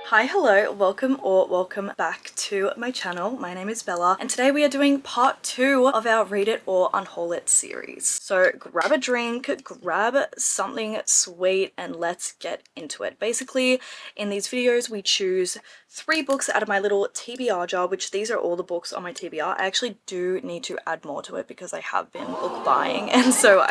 Hi, hello, welcome back to my channel. My name is Bella and today we are doing part 2 of our Read It or Unhaul It series. So grab a drink, grab something sweet and let's get into it. Basically, in these videos we choose 3 books out of my little TBR jar, which these are all the books on my TBR. I actually do need to add more to it because I have been book buying, and so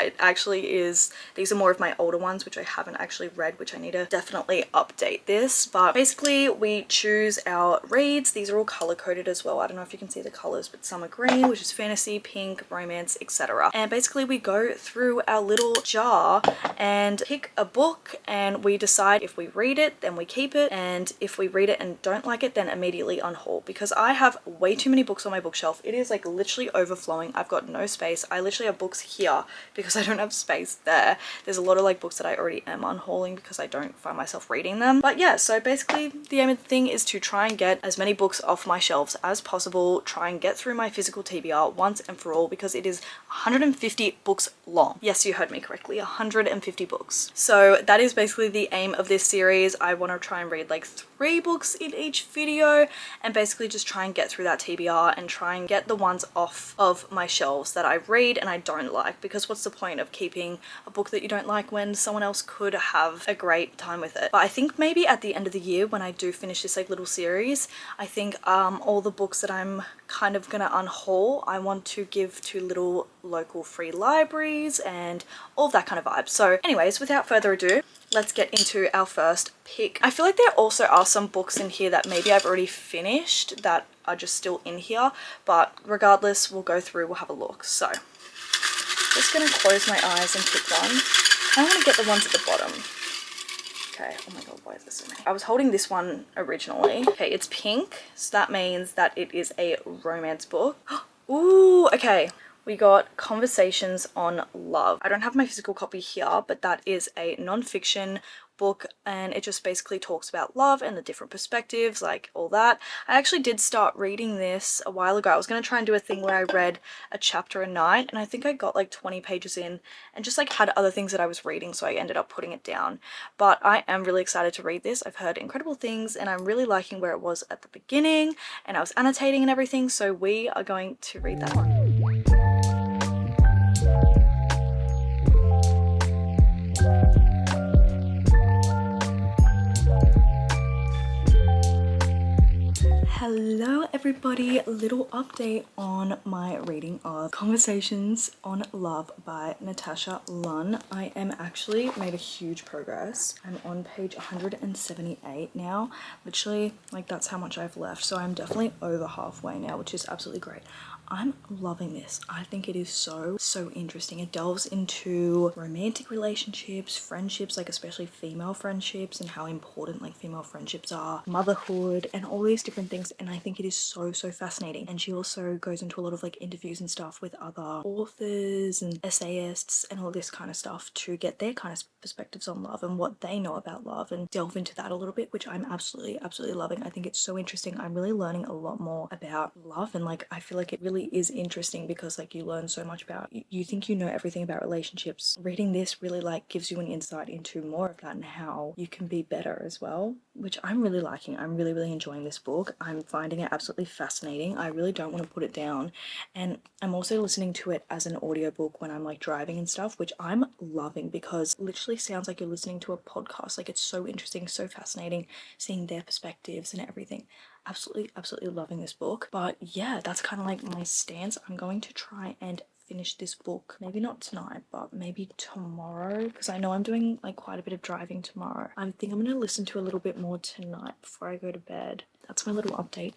these are more of my older ones which I haven't actually read, which I need to definitely update this. But basically we choose our reads. These are all color coded as well. I don't know if you can see the colors, but some are green, which is fantasy, pink, romance, etc. And basically we go through our little jar and pick a book and we decide if we read it, then we keep it, and if we read it and don't like it, then immediately unhaul. Because I have way too many books on my bookshelf. It is like literally overflowing. I've got no space. I literally have books here because I don't have space there. There's a lot of like books that I already am unhauling because I don't find myself reading them. But yeah, so basically the aim of the thing is to try and get as many books off my shelves as possible, try and get through my physical TBR once and for all, because it is 150 books long. Yes, you heard me correctly, 150 books. So that is basically the aim of this series. I want to try and read like 3 books in each video and basically just try and get through that TBR and try and get the ones off of my shelves that I read and I don't like, because what's the point of keeping a book that you don't like when someone else could have a great time with it. But I think maybe at the end of the year when I do finish this like little series, I think all the books that I'm kind of gonna unhaul I want to give to little local free libraries and all of that kind of vibe. So anyways, without further ado, let's get into our first pick. I feel like there also are some books in here that maybe I've already finished that are just still in here, but regardless, we'll go through, we'll have a look. So just gonna close my eyes and pick one. I want to get the ones at the bottom. Okay, oh my god, why is this so many? I was holding this one originally. Okay, it's pink, so that means that it is a romance book. Ooh, okay. We got Conversations on Love. I don't have my physical copy here, but that is a non-fiction book and it just basically talks about love and the different perspectives, like all that. I actually did start reading this a while ago. I was going to try and do a thing where I read a chapter a night, and I think I got like 20 pages in and just like had other things that I was reading, so I ended up putting it down. But I am really excited to read this. I've heard incredible things and I'm really liking where it was at the beginning, and I was annotating and everything, so we are going to read that one. Hello everybody, a little update on my reading of Conversations on Love by Natasha Lunn. I am actually made a huge progress. I'm on page 178 now. Literally, like that's how much I've left. So I'm definitely over halfway now, which is absolutely great. I'm loving this. I think it is so interesting. It delves into romantic relationships, friendships, like especially female friendships, and how important like female friendships are, motherhood, and all these different things. And I think it is so fascinating. And she also goes into a lot of like interviews and stuff with other authors and essayists and all this kind of stuff to get their kind of perspectives on love and what they know about love, and delve into that a little bit, which I'm absolutely loving. I think it's so interesting. I'm really learning a lot more about love, and like I feel like it really is interesting because like you learn so much about, you think you know everything about relationships. Reading this really like gives you an insight into more of that and how you can be better as well, which I'm really liking. I'm really enjoying this book. I'm finding it absolutely fascinating. I really don't want to put it down, and I'm also listening to it as an audiobook when I'm like driving and stuff, which I'm loving because it literally sounds like you're listening to a podcast. Like it's so interesting, so fascinating seeing their perspectives and everything. Absolutely loving this book. But yeah, that's kind of like my stance. I'm going to try and finish this book, maybe not tonight, but maybe tomorrow, because I know I'm doing like quite a bit of driving tomorrow. I think I'm going to listen to a little bit more tonight before I go to bed. That's my little update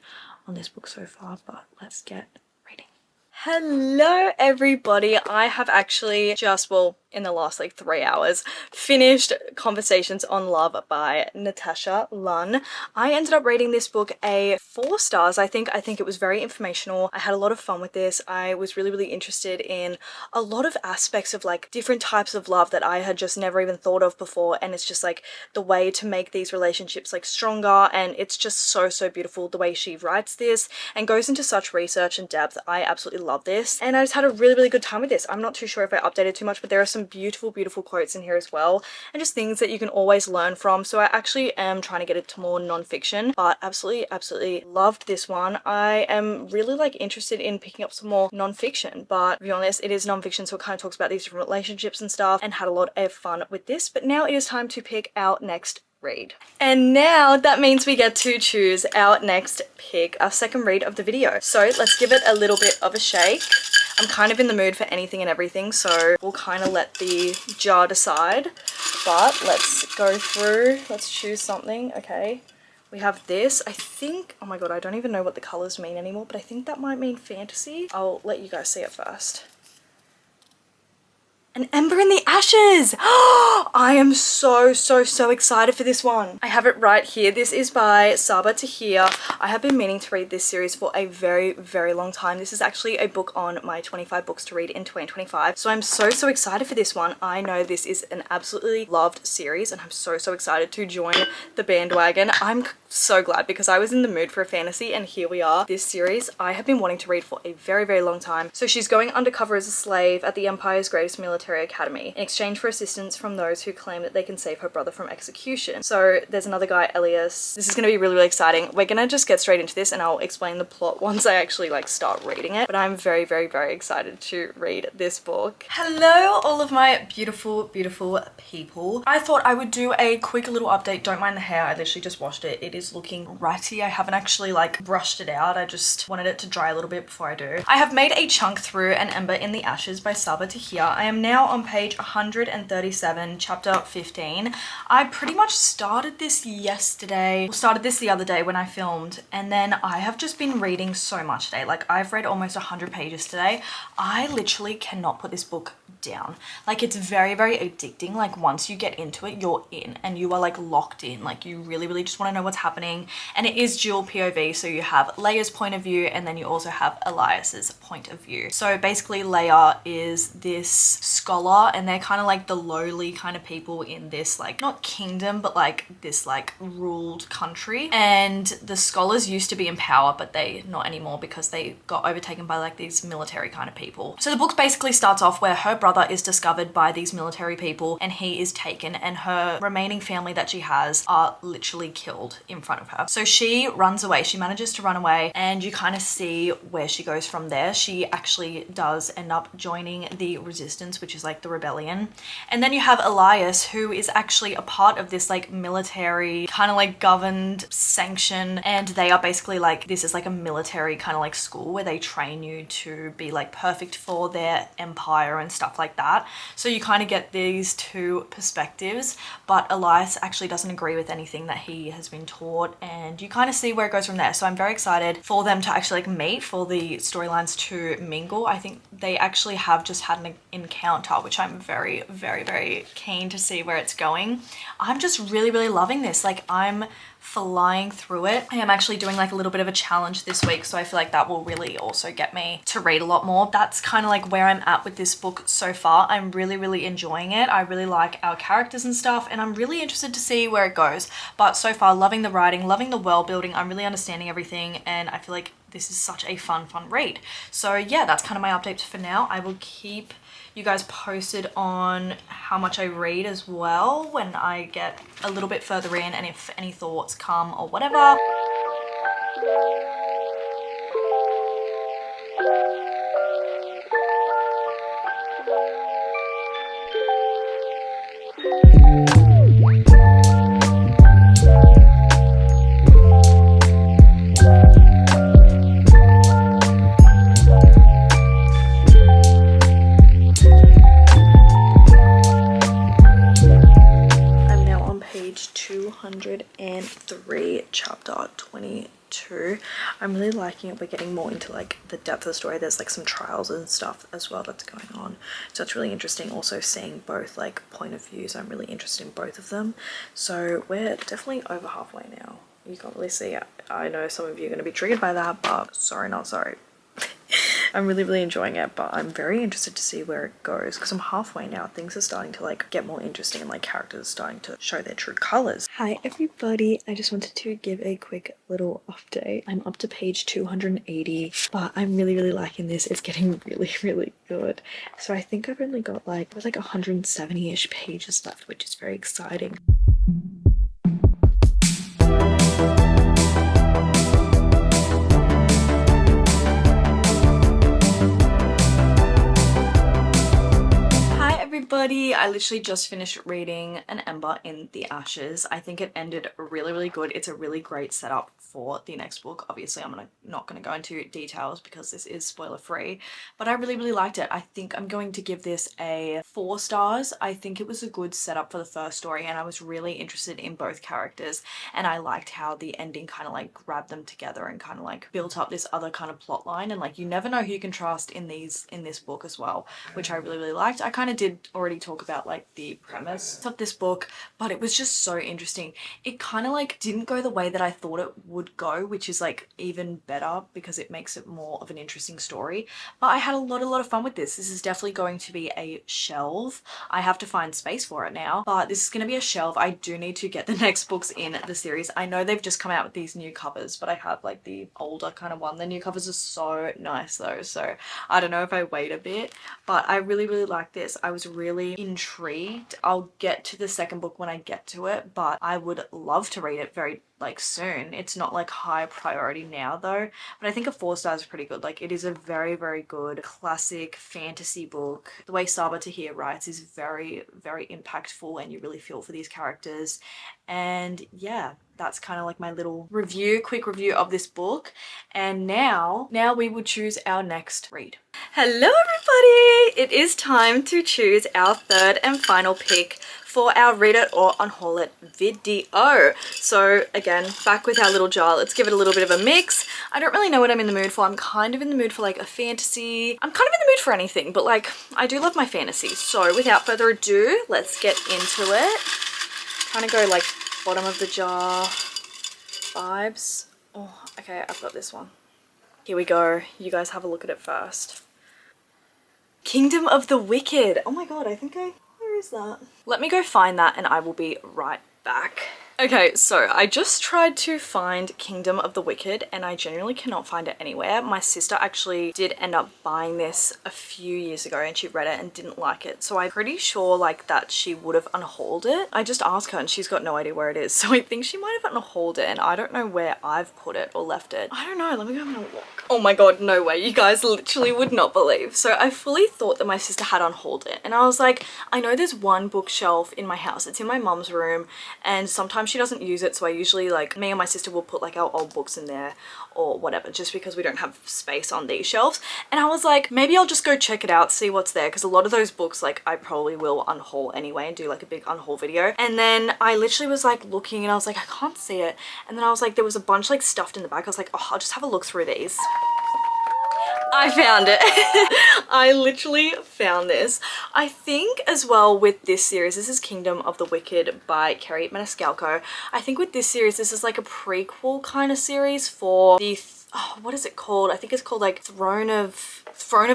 on this book so far, but let's get reading. Hello everybody, I have actually just, well, in the last like 3 hours, finished Conversations on Love by Natasha Lunn. I ended up rating this book a 4 stars. I think it was very informational. I had a lot of fun with this. I was really interested in a lot of aspects of like different types of love that I had just never even thought of before, and it's just like the way to make these relationships like stronger, and it's just so beautiful the way she writes this and goes into such research and depth. I absolutely love this, and I just had a really good time with this. I'm not too sure if I updated too much, but there are some beautiful quotes in here as well, and just things that you can always learn from. So I actually am trying to get into more non-fiction, but absolutely loved this one. I am really like interested in picking up some more non-fiction, but to be honest, it is non-fiction, so it kind of talks about these different relationships and stuff, and had a lot of fun with this. But now it is time to pick our next read. And now that means we get to choose our next pick, our second read of the video. So let's give it a little bit of a shake. I'm kind of in the mood for anything and everything, so we'll kind of let the jar decide. But let's go through, let's choose something. Okay, we have this. I think, oh my god, I don't even know what the colors mean anymore, but I think that might mean fantasy. I'll let you guys see it first. An Ember in the Ashes! I am so excited for this one. I have it right here. This is by Sabaa, Tahir. I have been meaning to read this series for a very long time. This is actually a book on my 25 books to read in 2025. So I'm so excited for this one. I know this is an absolutely loved series, and I'm so excited to join the bandwagon. I'm so glad because I was in the mood for a fantasy, and here we are. This series I have been wanting to read for a very long time. So she's going undercover as a slave at the Empire's greatest military academy in exchange for assistance from those who claim that they can save her brother from execution. So there's another guy, Elias. This is going to be really exciting. We're going to just get straight into this, and I'll explain the plot once I actually like start reading it. But I'm very excited to read this book. Hello all of my beautiful people. I thought I would do a quick little update. Don't mind the hair, I literally just washed it. It is looking ratty. I haven't actually like brushed it out. I just wanted it to dry a little bit before I do. I have made a chunk through An Ember in the Ashes by Sabaa, Tahir. I am now on page 137, chapter 15. I pretty much started this yesterday, or started this the other day when I filmed, and then I have just been reading so much today. Like, I've read almost 100 pages today. I literally cannot put this book down. Like, it's very addicting. Like, once you get into it, you're in and you are like locked in. Like, you really just want to know what's happening. And it is dual POV, so you have Leia's point of view and then you also have Elias's point of view. So basically Leia is this scholar, and they're kind of like the lowly kind of people in this like, not kingdom, but like this like ruled country, and the scholars used to be in power, but they not anymore because they got overtaken by like these military kind of people. So the book basically starts off where her brother is discovered by these military people and he is taken, and her remaining family that she has are literally killed in front of her. So she runs away. She manages to run away, and you kind of see where she goes from there. She actually does end up joining the resistance, which is like the rebellion. And then you have Elias, who is actually a part of this like military kind of like governed sanction, and they are basically like, this is like a military kind of like school where they train you to be like perfect for their empire and stuff like that. So you kind of get these two perspectives, but Elias actually doesn't agree with anything that he has been taught, and you kind of see where it goes from there. So I'm very excited for them to actually like meet, for the storylines to mingle. I think they actually have just had an encounter, which I'm very keen to see where it's going. I'm just really loving this. Like, I'm flying through it. I am actually doing like a little bit of a challenge this week, so I feel like that will really also get me to read a lot more. That's kind of like where I'm at with this book so far. I'm really enjoying it. I really like our characters and stuff, and I'm really interested to see where it goes. But so far, loving the writing, loving the world building. I'm really understanding everything, and I feel like this is such a fun read. So yeah, that's kind of my updates for now. I will keep you guys posted on how much I read as well when I get a little bit further in, and if any thoughts come or whatever. I'm now on page 203, chapter 22. 2. I'm really liking it. We're getting more into like the depth of the story. There's like some trials and stuff as well that's going on, so it's really interesting also seeing both like point of views. I'm really interested in both of them. So we're definitely over halfway now. You can't really see it. I know some of you are going to be triggered by that, but sorry, not sorry. I'm really enjoying it, but I'm very interested to see where it goes because I'm halfway now. Things are starting to like get more interesting and like characters are starting to show their true colors. Hi everybody, I just wanted to give a quick little update. I'm up to page 280, but I'm really liking this. It's getting really good. So I think I've only got like 170-ish pages left, which is very exciting. Everybody, I literally just finished reading an Ember in the Ashes. I think it ended really good. It's a really great setup for the next book. Obviously I'm not going to go into details because this is spoiler free, but I really liked it. I think I'm going to give this a 4 stars. I think it was a good setup for the first story and I was really interested in both characters, and I liked how the ending kind of like grabbed them together and kind of like built up this other kind of plot line, and like you never know who you can trust in this book as well, which I really liked. I kind of did already talk about like the premise of this book, but it was just so interesting. It kind of like didn't go the way that I thought it would go, which is like even better because it makes it more of an interesting story. But I had a lot of fun with this. This is definitely going to be a shelf. I have to find space for it now, but this is going to be a shelf. I do need to get the next books in the series. I know they've just come out with these new covers, but I have like the older kind of one. The new covers are so nice though, so I don't know if I wait a bit, but I really like this. I was really intrigued. I'll get to the second book when I get to it, but I would love to read it very like soon. It's not like high priority now though, but I think a 4 stars is pretty good. Like it is a very good classic fantasy book. The way Sabaa Tahir writes is very impactful and you really feel for these characters. And yeah, that's kind of like my little quick review of this book. And now we will choose our next read. Hello everybody! It is time to choose our third and final pick for our read it or unhaul it video. So again, back with our little jar. Let's give it a little bit of a mix. I don't really know what I'm in the mood for. I'm kind of in the mood for like a fantasy. I'm kind of in the mood for anything, but like I do love my fantasy. So without further ado, let's get into it. Trying to go like bottom of the jar vibes. Oh, okay, I've got this one. Here we go. You guys have a look at it first. Kingdom of the Wicked. Oh my god, where is that? Let me go find that and I will be right back. Okay, so I just tried to find Kingdom of the Wicked and I genuinely cannot find it anywhere. My sister actually did end up buying this a few years ago and she read it and didn't like it. So I'm pretty sure like that she would have unhauled it. I just asked her and she's got no idea where it is. So I think she might have unhauled it and I don't know where I've put it or left it. I don't know, let me go have a look. Oh my god, no way, you guys literally would not believe. So I fully thought that my sister had unhauled it and I was like, I know there's one bookshelf in my house. It's in my mum's room and sometimes she doesn't use it, so I usually like me and my sister will put like our old books in there or whatever just because we don't have space on these shelves. And I was like, maybe I'll just go check it out, see what's there, because a lot of those books like I probably will unhaul anyway and do like a big unhaul video. And then I literally was like looking and I was like, I can't see it. And then I was like, there was a bunch like stuffed in the back. I was like, oh, I'll just have a look through these. I found it. I literally found this. I think as well with this series, this is Kingdom of the Wicked by Kerri Maniscalco. I think with this series, this is like a prequel kind of series for the oh, what is it called? I think it's called like Throne of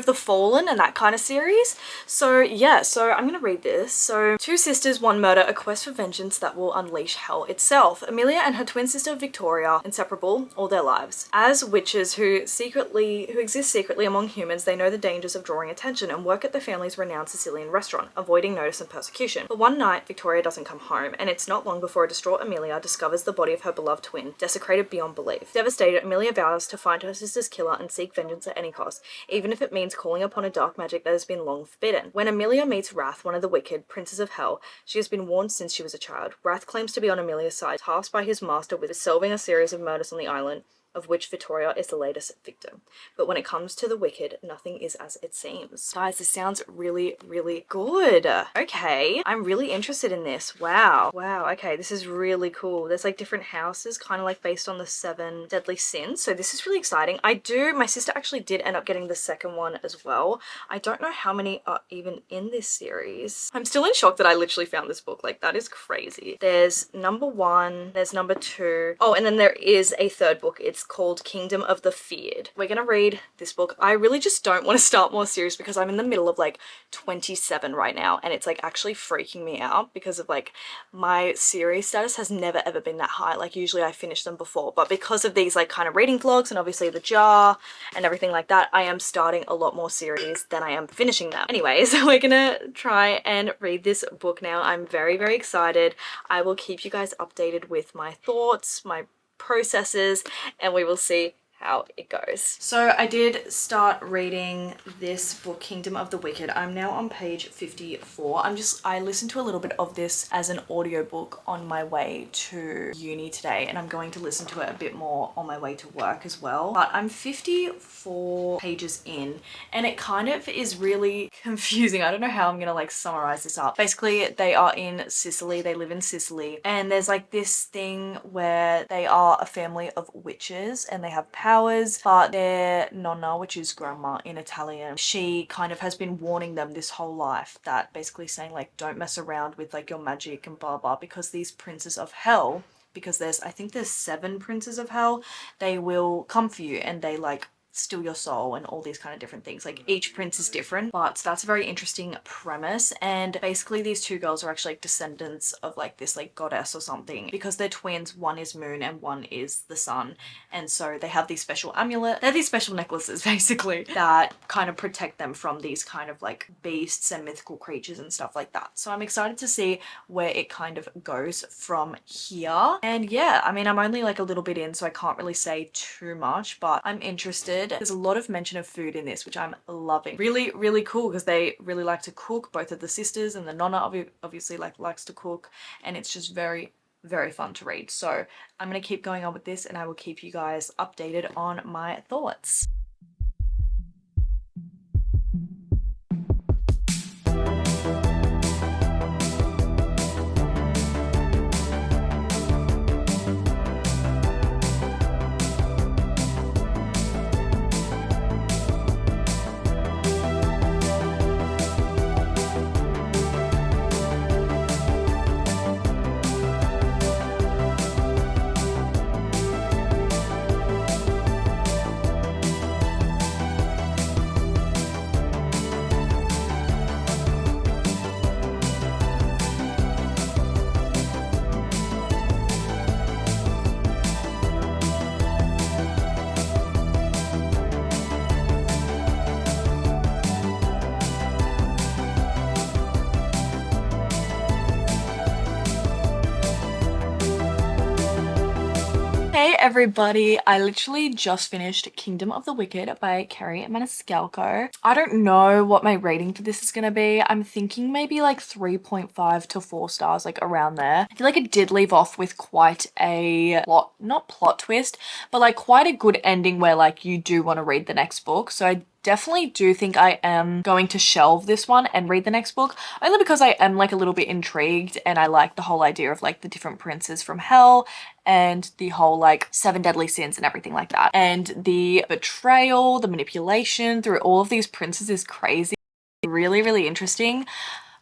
the Fallen and that kind of series. So yeah, so I'm gonna read this. So, 2 sisters, 1 murder, a quest for vengeance that will unleash hell itself. Amelia and her twin sister Victoria, inseparable all their lives. As witches who exist secretly among humans, they know the dangers of drawing attention and work at the family's renowned Sicilian restaurant, avoiding notice and persecution. But one night, Victoria doesn't come home, and it's not long before a distraught Amelia discovers the body of her beloved twin, desecrated beyond belief. Devastated, Amelia vows to find her sister's killer and seek vengeance at any cost, even if it means calling upon a dark magic that has been long forbidden. When Amelia meets Wrath, one of the wicked, princes of hell, she has been warned since she was a child. Wrath claims to be on Amelia's side, tasked by his master with solving a series of murders on the island, of which Victoria is the latest victim. But when it comes to the wicked, nothing is as it seems. Guys, this sounds really, really good. Okay, I'm really interested in this. Wow. Wow, okay, this is really cool. There's like different houses, kind of like based on the 7 deadly sins. So this is really exciting. My sister actually did end up getting the second one as well. I don't know how many are even in this series. I'm still in shock that I literally found this book. Like, that is crazy. There's number 1, there's number 2. Oh, and then there is a third book. It's called Kingdom of the Feared. We're gonna read this book. I really just don't want to start more series because I'm in the middle of like 27 right now, and it's like actually freaking me out because of like my series status has never ever been that high. Like, usually I finish them before, but because of these like kind of reading vlogs and obviously the jar and everything like that, I am starting a lot more series than I am finishing them. Anyways, we're gonna try and read this book now. I'm very, very excited. I will keep you guys updated with my thoughts, my processes, and we will see how it goes. So I did start reading this book, Kingdom of the Wicked. I'm now on page 54. I listened to a little bit of this as an audiobook on my way to uni today, and I'm going to listen to it a bit more on my way to work as well. But I'm 54 pages in, and it kind of is really confusing. I don't know how I'm gonna like summarize this up. Basically, they are in Sicily. They live in Sicily, and there's like this thing where they are a family of witches and they have powers, but their nonna, which is grandma in Italian, she kind of has been warning them this whole life, that basically saying like, don't mess around with like your magic and blah blah, because these princes of hell, because I think there's 7 princes of hell, they will come for you and they like steal your soul and all these kind of different things. Like, each prince is different, but that's a very interesting premise. And basically these 2 girls are actually like descendants of like this like goddess or something, because they're twins. One is moon and one is the sun, and so they have these special they're these special necklaces basically that kind of protect them from these kind of like beasts and mythical creatures and stuff like that. So I'm excited to see where it kind of goes from here. And yeah, I mean, I'm only like a little bit in, so I can't really say too much, but I'm interested. There's a lot of mention of food in this, which I'm loving. Really, really cool, because they really like to cook. Both of the sisters, and the nonna obviously like likes to cook, and it's just very, very fun to read. So I'm gonna keep going on with this, and I will keep you guys updated on my thoughts. Hey everybody, I literally just finished Kingdom of the Wicked by Kerri Maniscalco. I don't know what my rating for this is gonna be. I'm thinking maybe like 3.5 to 4 stars, like around there. I feel like it did leave off with quite a not plot twist, but like quite a good ending where like you do want to read the next book. So I definitely do think I am going to shelve this one and read the next book, only because I am like a little bit intrigued, and I like the whole idea of like the different princes from hell and the whole like 7 deadly sins and everything like that. And the betrayal, the manipulation through all of these princes is crazy. Really, really interesting.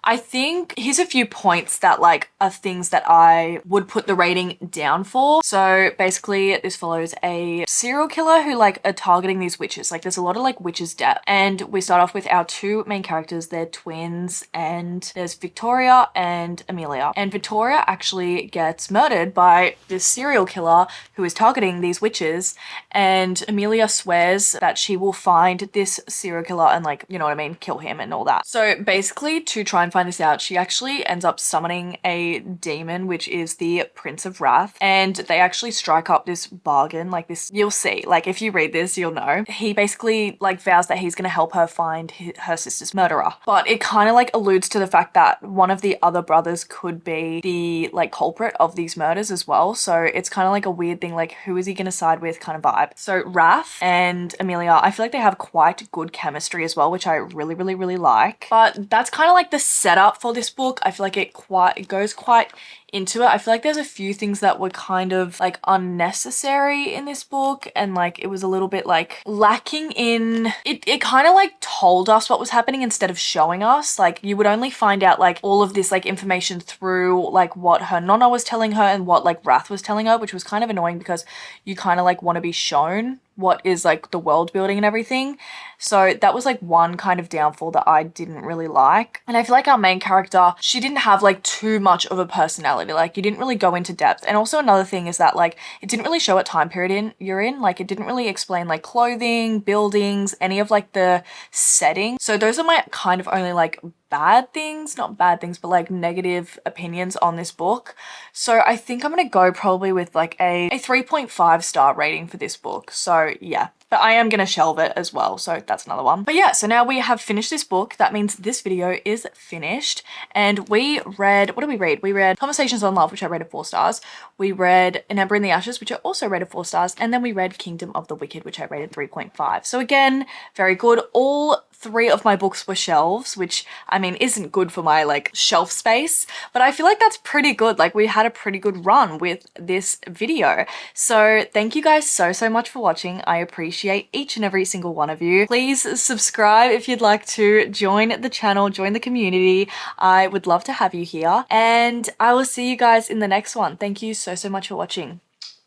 I think here's a few points that like are things that I would put the rating down for. So basically this follows a serial killer who like are targeting these witches. Like, there's a lot of like witches death, and we start off with our 2 main characters. They're twins, and there's Victoria and Amelia. And Victoria actually gets murdered by this serial killer who is targeting these witches, and Amelia swears that she will find this serial killer and like, you know what I mean, kill him and all that. So basically, to try and find find this out, she actually ends up summoning a demon, which is the Prince of Wrath, and they actually strike up this bargain, like this, you'll see, like if you read this, you'll know. He basically like vows that he's gonna help her find her sister's murderer, but it kind of like alludes to the fact that one of the other brothers could be the like culprit of these murders as well. So it's kind of like a weird thing, like who is he gonna side with kind of vibe. So Wrath and Amelia, I feel like they have quite good chemistry as well, which I really like. But that's kind of like the setup for this book. I feel like it goes quite into it. I feel like there's a few things that were kind of like unnecessary in this book, and like it was a little bit like lacking in it kind of like told us what was happening instead of showing us. Like you would only find out like all of this like information through like what her nonna was telling her and what like Wrath was telling her, which was kind of annoying because you kind of like want to be shown what is like the world building and everything. So that was like one kind of downfall that I didn't really like. And I feel like our main character, she didn't have like too much of a personality. Like you didn't really go into depth. And also another thing is that like it didn't really show what time period you're in. Like it didn't really explain like clothing, buildings, any of like the setting. So those are my kind of only like bad things, not bad things, but like negative opinions on this book. So I think I'm gonna go probably with like a 3.5 star rating for this book. So yeah, but I am gonna shelve it as well, so that's another one. But yeah, so now we have finished this book. That means this video is finished, and we read, what did we read? We read Conversations on Love, which I rated 4 stars. We read An Ember in the Ashes, which I also rated 4 stars, and then we read Kingdom of the Wicked, which I rated 3.5. So again, very good. All 3 of my books were shelves, which I mean isn't good for my like shelf space, but I feel like that's pretty good. Like we had a pretty good run with this video. So thank you guys so much for watching. I appreciate each and every single one of you. Please subscribe if you'd like to join the channel, join the community. I would love to have you here, and I will see you guys in the next one. Thank you so much for watching.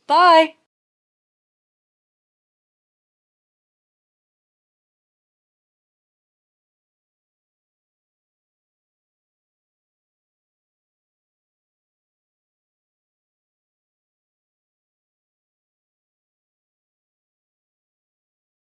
Bye.